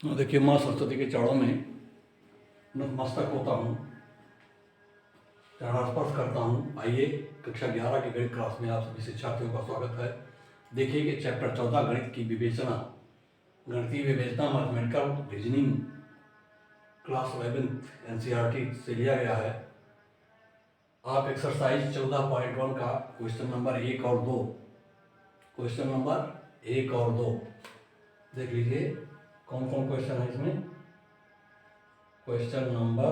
देखिए, माँ सरस्वती के चरणों में नतमस्तक होता हूँ, चरणास्पर्श करता हूँ। आइए, कक्षा 11 के गणित क्लास में आप सभी शिक्षार्थियों का स्वागत है। देखिए कि चैप्टर 14 गणित की विवेचना, गणितीय विवेचना मैथमेटिकल रीजनिंग क्लास 11 एनसीईआरटी से लिया गया है। आप एक्सरसाइज 14.1 का क्वेश्चन नंबर 1 और 2 देख लीजिए। कौन कौन क्वेश्चन है इसमें? क्वेश्चन नंबर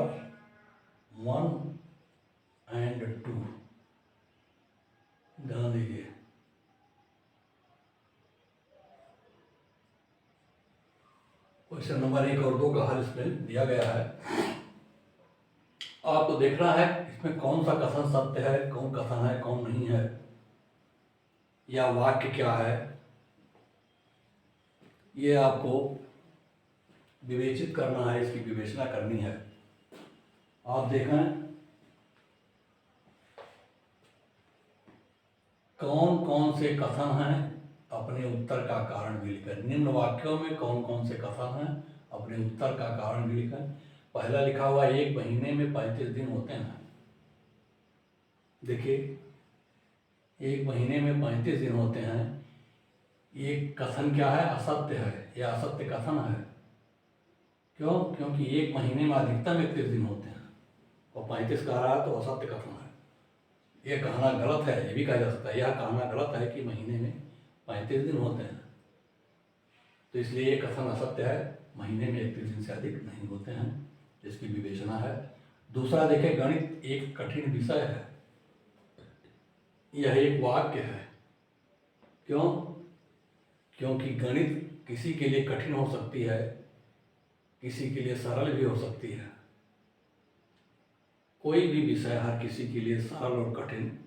1 एंड 2 ध्यान दीजिए। क्वेश्चन नंबर 1 और 2 का हल इसमें दिया गया है। आपको देखना है इसमें कौन सा कथन सत्य है, कौन कथन है, कौन नहीं है, या वाक्य क्या है, ये आपको विवेचित करना है, इसकी विवेचना करनी है। आप देखें कौन कौन से कथन हैं, अपने उत्तर का कारण भी लिखें। निम्न वाक्यों में कौन कौन से कथन हैं, अपने उत्तर का कारण भी लिखें। पहला लिखा हुआ 1 महीने में 35 दिन होते हैं। देखिए, 1 महीने में 35 दिन होते हैं। ये कथन क्या है? असत्य है, यह असत्य कथन है। क्यों? क्योंकि 1 महीने में अधिकतम 31 दिन होते हैं और 35 कह रहा है तो असत्य कथन है। यह कहना गलत है, ये भी कहा जा सकता है। यह कहना गलत है कि महीने में 35 दिन होते हैं, तो इसलिए ये कथन असत्य है। महीने में 31 दिन से अधिक नहीं होते हैं, इसकी विवेचना है। दूसरा देखें, गणित एक कठिन विषय है, यह एक वाक्य है। क्यों? क्योंकि गणित किसी के लिए कठिन हो सकती है, किसी के लिए सरल भी हो सकती है। कोई भी विषय हर किसी के लिए सरल और कठिन,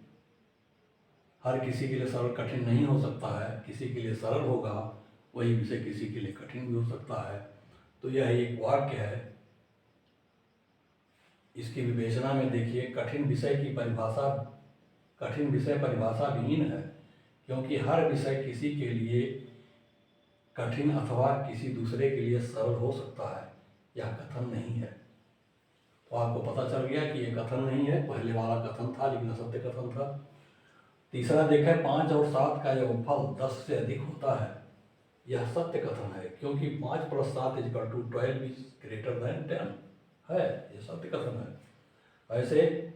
हर किसी के लिए सरल कठिन नहीं हो सकता है। किसी के लिए सरल होगा, वही विषय किसी के लिए कठिन भी हो सकता है। तो यह एक वाक्य है। इसकी विवेचना में देखिए, कठिन विषय की परिभाषा, कठिन विषय परिभाषा विहीन है, क्योंकि हर विषय किसी के लिए कठिन अथवा किसी दूसरे के लिए सरल हो सकता है। यह कथन नहीं है। तो आपको पता चल गया कि यह कथन नहीं है। पहले वाला कथन था, लेकिन असत्य कथन था। तीसरा देखें, 5 और 7 का योगफल 10 से अधिक होता है। यह सत्य कथन है, क्योंकि 5 + 7 = 12 इज ग्रेटर देन 10 है। यह सत्य कथन है। ऐसे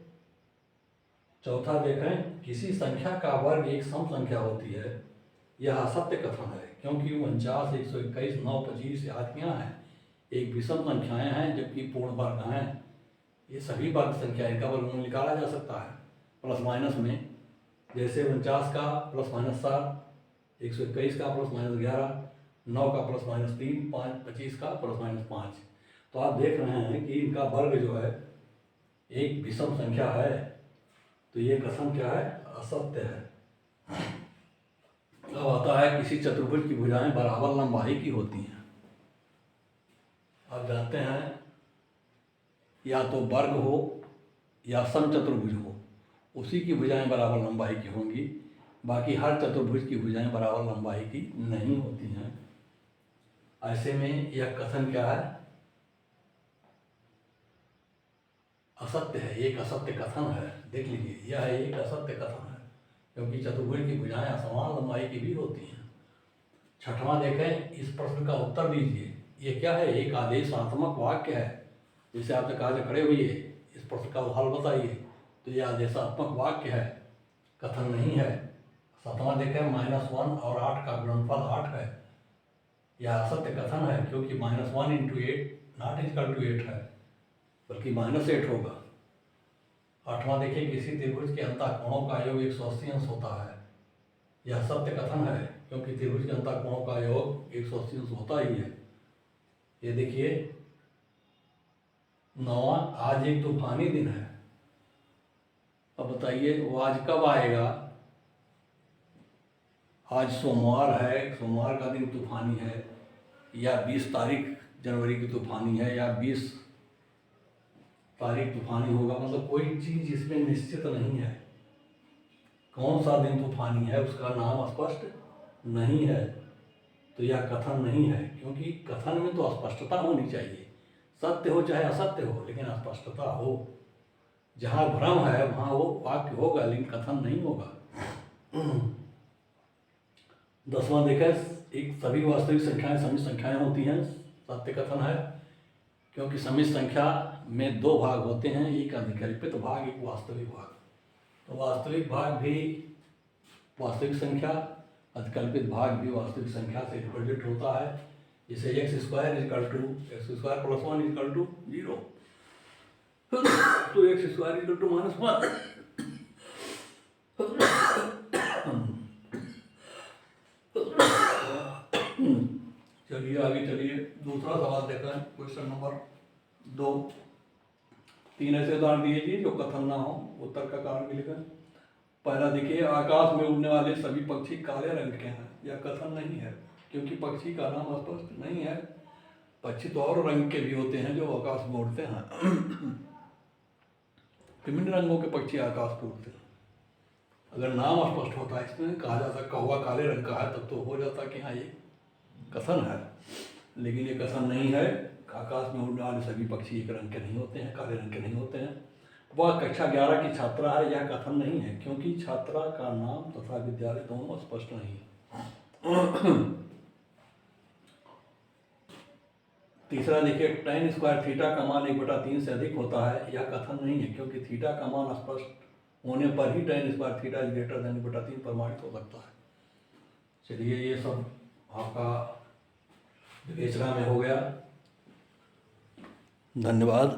चौथा देखें, किसी संख्या का वर्ग एक सम संख्या होती है। यह असत्य कथन है, क्योंकि 49, 121, 9, 25 आदि क्या हैं? एक विषम संख्याएं हैं, जबकि पूर्ण वर्ग हैं। ये सभी वर्ग संख्याएं, इनका वर्गमूल निकाला जा सकता है प्लस माइनस में। जैसे 49 का +-7, 121 का +-11, 9 का +-3, 25 का +-5। तो आप देख रहे हैं कि इनका वर्ग जो है एक विषम संख्या है। तो ये कथन क्या है? असत्य है। अब आता है, किसी चतुर्भुज की भुजाएं बराबर लंबाई की होती हैं। आप जानते हैं, या तो वर्ग हो या समचतुर्भुज हो, उसी की भुजाएं बराबर लंबाई की होंगी। बाकी हर चतुर्भुज की भुजाएं बराबर लंबाई की नहीं होती हैं। ऐसे में यह कथन क्या है? असत्य है। एक असत्य कथन है। देख लीजिए, यह एक असत्य कथन है, क्योंकि चतुर्भुज की भुजाएं असमान लंबाई की भी होती हैं। छठवां देखें, इस प्रश्न का उत्तर दीजिए। ये क्या है? एक आदेशात्मक वाक्य है। जैसे आपसे कहा जाए खड़े हुए इस प्रश्न का हल बताइए, तो यह आदेशात्मक वाक्य है, कथन नहीं है। सातवां देखें, -1 और 8 का गुणनफल 8 है। यह असत्य कथन है, क्योंकि -1 × 8 ≠ 8 है, बल्कि -8 होगा। आठवां देखिए, किसी त्रिभुज के अंतःकोणों का योग 180 अंश होता है। यह सत्य कथन है, क्योंकि त्रिभुज के अंतःकोणों का योग 180 अंश होता ही है। ये देखिए, 9वां, आज एक तूफानी दिन है। अब बताइए वो आज कब आएगा? आज सोमवार है, सोमवार का दिन तूफानी है, या 20 तारीख जनवरी की तूफानी है, या 20 तारीख तूफानी होगा। मतलब कोई चीज़ इसमें निश्चित नहीं है। कौन सा दिन तूफानी है, उसका नाम स्पष्ट नहीं है। तो यह कथन नहीं है, क्योंकि कथन में तो स्पष्टता होनी चाहिए। सत्य हो चाहे असत्य हो, लेकिन स्पष्टता हो। जहाँ भ्रम है वहाँ वो वाक्य होगा, लेकिन कथन नहीं होगा। 10वां देखा, एक सभी वास्तविक संख्याएं समित संख्याएं होती हैं, सत्य कथन है। क्योंकि समित संख्या में दो भाग होते हैं, एक अधिकल्पित भाग, एक वास्तविक भाग। तो वास्तविक भाग भी वास्तविक संख्या, अधिकल्पित भाग भी वास्तविक संख्या से रिप्रेजेंट होता है। जैसे x² = x² + 1 = 0, तो x² = -1। चलिए आगे चलिए, दूसरा सवाल देखा है, क्वेश्चन नंबर 2। 3 ऐसे उदाहरण दिए थे जो कथन ना हो, उत्तर का कारण भी लिखा। पहला देखिए, आकाश में उड़ने वाले सभी पक्षी काले रंग के हैं। यह कथन नहीं है, क्योंकि पक्षी का नाम स्पष्ट नहीं है। पक्षी तो और रंग के भी होते हैं जो आकाश में उड़ते हैं। विभिन्न रंगों के पक्षी आकाश में उड़ते हैं। अगर नाम स्पष्ट होता, इसमें कहा जाता कौवा काले रंग का है, तब तो हो जाता कि हाँ ये कथन है। लेकिन ये कथन नहीं है। आकाश में उड़ने वाले सभी पक्षी एक रंग के नहीं होते हैं, काले रंग के नहीं होते हैं। वह कक्षा 11 की छात्रा है, यह कथन नहीं है, क्योंकि छात्रा का नाम तथा विद्यालय दोनों स्पष्ट नहीं है। तीसरा देखिए, tan² थीटा का मान 1/3 से अधिक होता है, यह कथन नहीं है, क्योंकि थीटा का मान स्पष्ट होने पर ही tan² थीटा > 1/3 प्रमाणित हो सकता है। चलिए, ये सब आपका विवेचना में हो गया। धन्यवाद।